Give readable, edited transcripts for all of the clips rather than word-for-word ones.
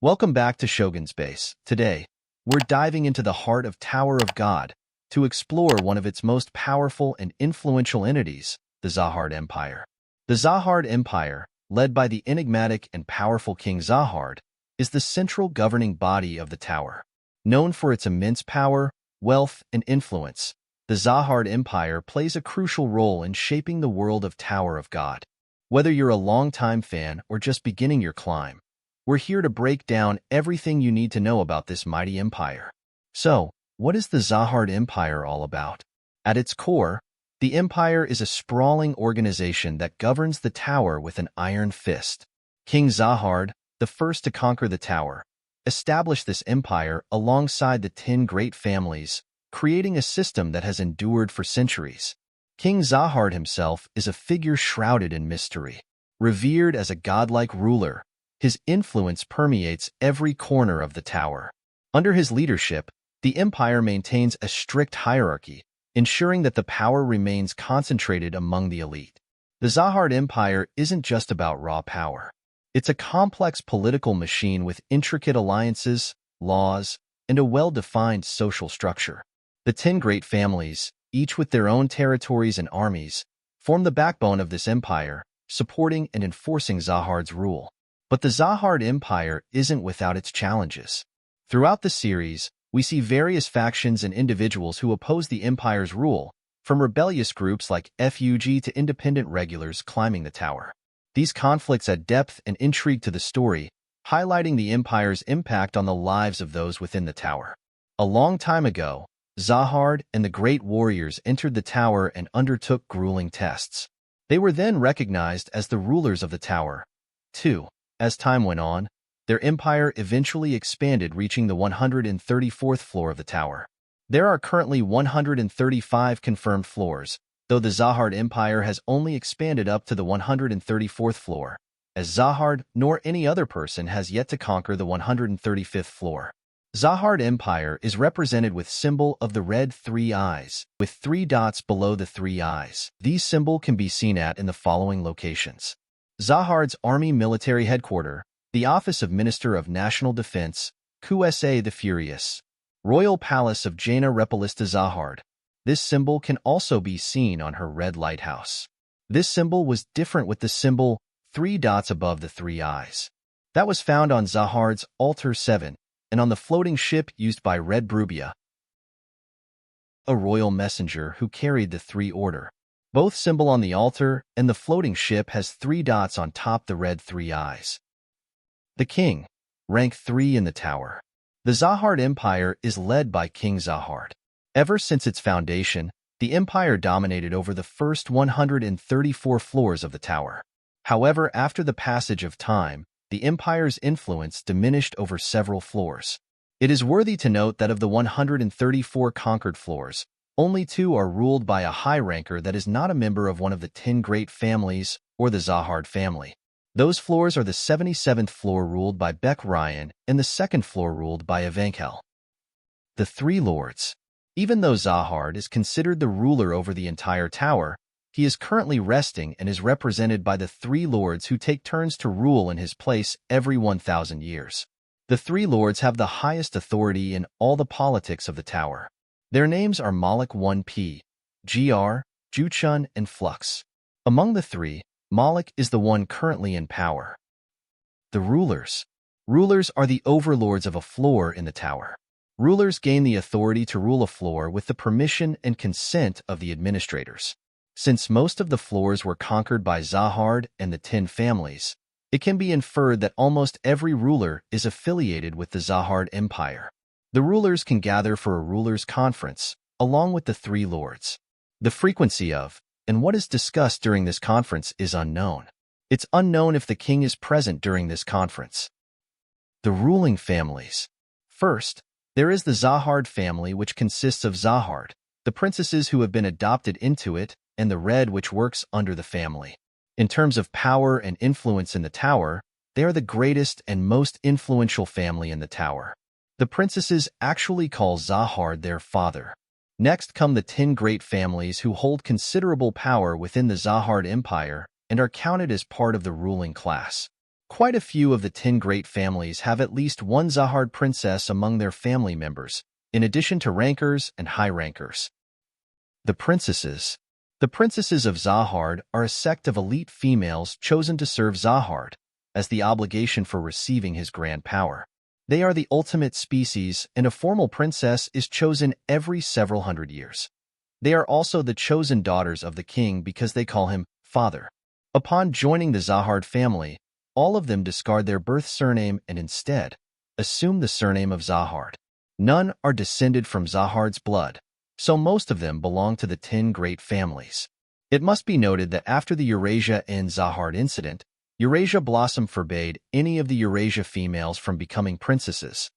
Welcome back to Shogun's Base. Today, we're diving into the heart of Tower of God to explore one of its most powerful and influential entities, the Zahard Empire. The Zahard Empire, led by the enigmatic and powerful King Zahard, is the central governing body of the tower. Known for its immense power, wealth, and influence, the Zahard Empire plays a crucial role in shaping the world of Tower of God. Whether you're a longtime fan or just beginning your climb, we're here to break down everything you need to know about this mighty empire. So, what is the Zahard Empire all about? At its core, the empire is a sprawling organization that governs the tower with an iron fist. King Zahard, the first to conquer the tower, established this empire alongside the 10 great families, creating a system that has endured for centuries. King Zahard himself is a figure shrouded in mystery. Revered as a godlike ruler, his influence permeates every corner of the tower. Under his leadership, the empire maintains a strict hierarchy, ensuring that the power remains concentrated among the elite. The Zahard Empire isn't just about raw power. It's a complex political machine with intricate alliances, laws, and a well-defined social structure. The 10 great families, each with their own territories and armies, form the backbone of this empire, supporting and enforcing Zahard's rule. But the Zahard Empire isn't without its challenges. Throughout the series, we see various factions and individuals who oppose the empire's rule, from rebellious groups like FUG to independent regulars climbing the tower. These conflicts add depth and intrigue to the story, highlighting the empire's impact on the lives of those within the tower. A long time ago, Zahard and the great warriors entered the tower and undertook grueling tests. They were then recognized as the rulers of the tower. 2. As time went on, their empire eventually expanded, reaching the 134th floor of the tower. There are currently 135 confirmed floors, though the Zahard Empire has only expanded up to the 134th floor, as Zahard nor any other person has yet to conquer the 135th floor. Zahard Empire is represented with symbol of the red 3 eyes, with 3 dots below the 3 eyes. These symbol can be seen in the following locations: Zahard's Army Military Headquarters, the Office of Minister of National Defense, QSA the Furious, Royal Palace of Jaina Repulista Zahard. This symbol can also be seen on her red lighthouse. This symbol was different with the symbol 3 dots above the 3 eyes. That was found on Zahard's Altar 7, and on the floating ship used by Red Brubia, a royal messenger who carried the 3 order. Both symbol on the altar and the floating ship has 3 dots on top the red 3 eyes. The King, rank 3 in the tower. The Zahard Empire is led by King Zahard. Ever since its foundation, the empire dominated over the first 134 floors of the tower. However, after the passage of time, the empire's influence diminished over several floors. It is worthy to note that of the 134 conquered floors, only 2 are ruled by a high ranker that is not a member of one of the 10 great families or the Zahard family. Those floors are the 77th floor ruled by Bek Ryan and the 2nd floor ruled by Evankel. The 3 lords. Even though Zahard is considered the ruler over the entire tower, he is currently resting and is represented by the 3 lords who take turns to rule in his place every 1,000 years. The 3 lords have the highest authority in all the politics of the tower. Their names are Malik 1P, GR, Juchun, and Flux. Among the 3, Malik is the one currently in power. The rulers. Rulers are the overlords of a floor in the tower. Rulers gain the authority to rule a floor with the permission and consent of the administrators. Since most of the floors were conquered by Zahard and the 10 families, it can be inferred that almost every ruler is affiliated with the Zahard Empire. The rulers can gather for a rulers' conference, along with the 3 lords. The frequency of, and what is discussed during this conference is unknown. It's unknown if the king is present during this conference. The ruling families. First, there is the Zahard family, which consists of Zahard, the princesses who have been adopted into it, and the Red, which works under the family. In terms of power and influence in the tower, they are the greatest and most influential family in the tower. The princesses actually call Zahard their father. Next come the 10 great families who hold considerable power within the Zahard Empire and are counted as part of the ruling class. Quite a few of the 10 great families have at least one Zahard princess among their family members, in addition to rankers and high rankers. The princesses. The princesses of Zahard are a sect of elite females chosen to serve Zahard as the obligation for receiving his grand power. They are the ultimate species, and a formal princess is chosen every several hundred years. They are also the chosen daughters of the king because they call him father. Upon joining the Zahard family, all of them discard their birth surname and instead assume the surname of Zahard. None are descended from Zahard's blood, so most of them belong to the 10 great families. It must be noted that after the Eurasia and Zahard incident, Eurasia Blossom forbade any of the Eurasia females from becoming princesses.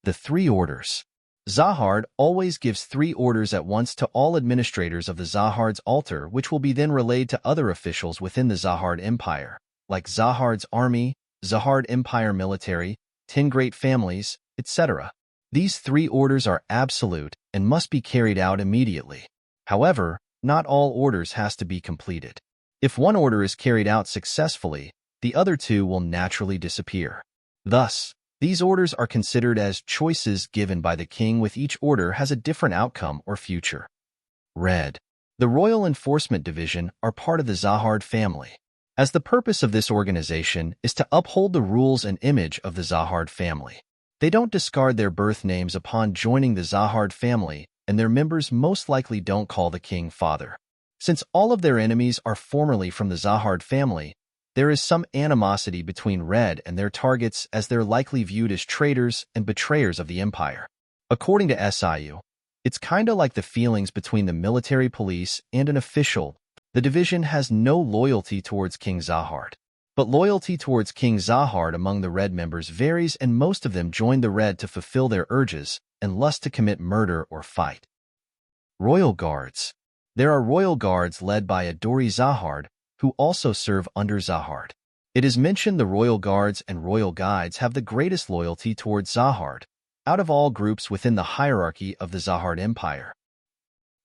The 3 orders. Zahard always gives 3 orders at once to all administrators of the Zahard's altar, which will be then relayed to other officials within the Zahard Empire, like Zahard's army, Zahard Empire military, 10 great families, etc. These 3 orders are absolute and must be carried out immediately. However, not all orders has to be completed. If one order is carried out successfully, the other 2 will naturally disappear. Thus, these orders are considered as choices given by the king, with each order has a different outcome or future. Red. The Royal Enforcement Division are part of the Zahard family, as the purpose of this organization is to uphold the rules and image of the Zahard family. They don't discard their birth names upon joining the Zahard family, and their members most likely don't call the king father. Since all of their enemies are formerly from the Zahard family, there is some animosity between Red and their targets, as they're likely viewed as traitors and betrayers of the empire. According to SIU, it's kinda like the feelings between the military police and an official. The division has no loyalty towards King Zahard. But loyalty towards King Zahard among the Red members varies, and most of them join the Red to fulfill their urges and lust to commit murder or fight. Royal Guards. There are royal guards led by Adori Zahard, who also serve under Zahard. It is mentioned the royal guards and royal guides have the greatest loyalty towards Zahard, out of all groups within the hierarchy of the Zahard Empire.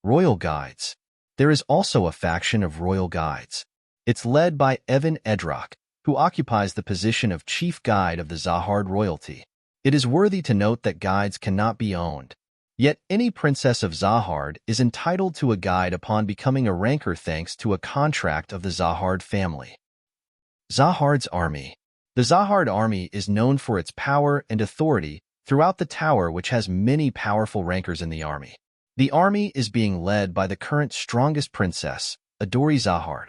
Royal Guides. There is also a faction of royal guides. It's led by Evan Edrock, who occupies the position of chief guide of the Zahard royalty. It is worthy to note that guides cannot be owned. Yet any princess of Zahard is entitled to a guide upon becoming a ranker thanks to a contract of the Zahard family. Zahard's Army. The Zahard Army is known for its power and authority throughout the tower, which has many powerful rankers in the army. The army is being led by the current strongest princess, Adori Zahard.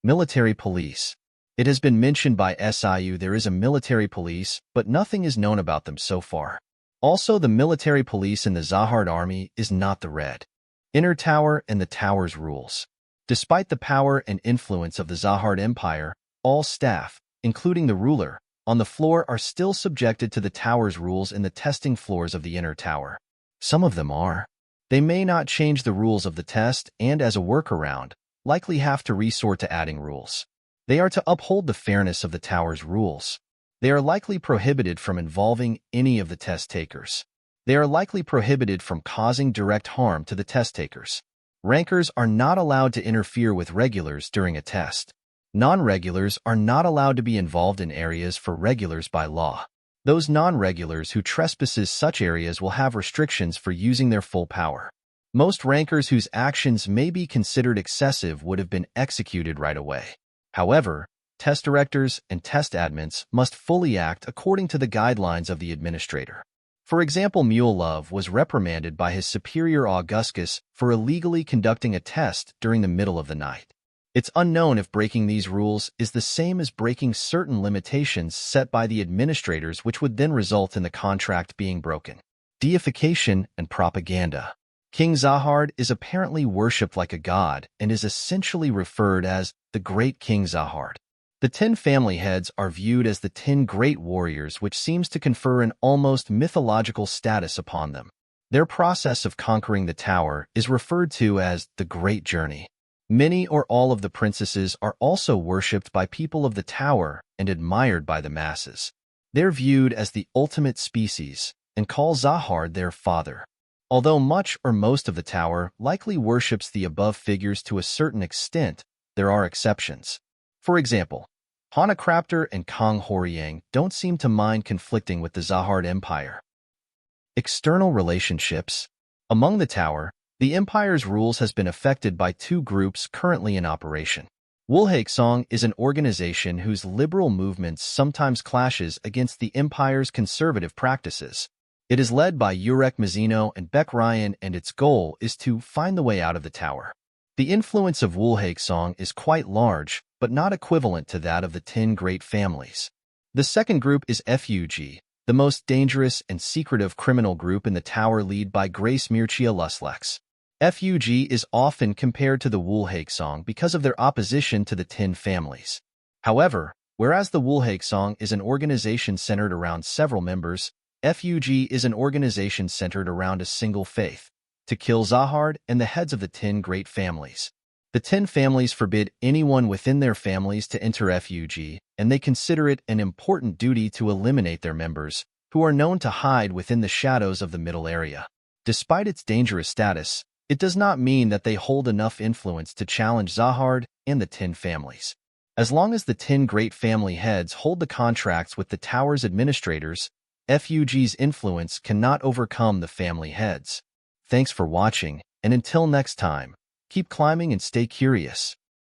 Military Police. It has been mentioned by SIU there is a military police, but nothing is known about them so far. Also, the military police in the Zahard army is not the Red. Inner Tower and the Tower's rules. Despite the power and influence of the Zahard Empire, all staff, including the ruler, on the floor are still subjected to the Tower's rules in the testing floors of the Inner Tower. Some of them are. They may not change the rules of the test and, as a workaround, likely have to resort to adding rules. They are to uphold the fairness of the Tower's rules. They are likely prohibited from involving any of the test takers. They are likely prohibited from causing direct harm to the test takers. Rankers are not allowed to interfere with regulars during a test. Non-regulars are not allowed to be involved in areas for regulars by law. Those non-regulars who trespasses such areas will have restrictions for using their full power. Most rankers whose actions may be considered excessive would have been executed right away. However, test directors and test admins must fully act according to the guidelines of the administrator. For example, Mule Love was reprimanded by his superior Augustus for illegally conducting a test during the middle of the night. It's unknown if breaking these rules is the same as breaking certain limitations set by the administrators, which would then result in the contract being broken. Deification and propaganda. King Zahard is apparently worshipped like a god and is essentially referred as the Great King Zahard. The 10 family heads are viewed as the 10 great warriors, which seems to confer an almost mythological status upon them. Their process of conquering the tower is referred to as the Great Journey. Many or all of the princesses are also worshipped by people of the tower and admired by the masses. They're viewed as the ultimate species and call Zahard their father. Although much or most of the tower likely worships the above figures to a certain extent, there are exceptions. For example, Hanekraptor and Kong Horyang don't seem to mind conflicting with the Zahard Empire. External relationships. Among the tower, the Empire's rules has been affected by two groups currently in operation. Wulhaksong is an organization whose liberal movements sometimes clashes against the Empire's conservative practices. It is led by Urek Mazino and Beck Ryan, and its goal is to find the way out of the tower. The influence of Wulhaksong is quite large, but not equivalent to that of the 10 great families. The second group is FUG, the most dangerous and secretive criminal group in the tower, led by Grace Mircea Luslex. FUG is often compared to the Wulhaksong because of their opposition to the 10 families. However, whereas the Wulhaksong is an organization centered around several members, FUG is an organization centered around a single faith, to kill Zahard and the heads of the 10 great families. The 10 families forbid anyone within their families to enter FUG, and they consider it an important duty to eliminate their members, who are known to hide within the shadows of the middle area. Despite its dangerous status, it does not mean that they hold enough influence to challenge Zahard and the 10 families. As long as the 10 great family heads hold the contracts with the tower's administrators, FUG's influence cannot overcome the family heads. Thanks for watching, and until next time, keep climbing and stay curious.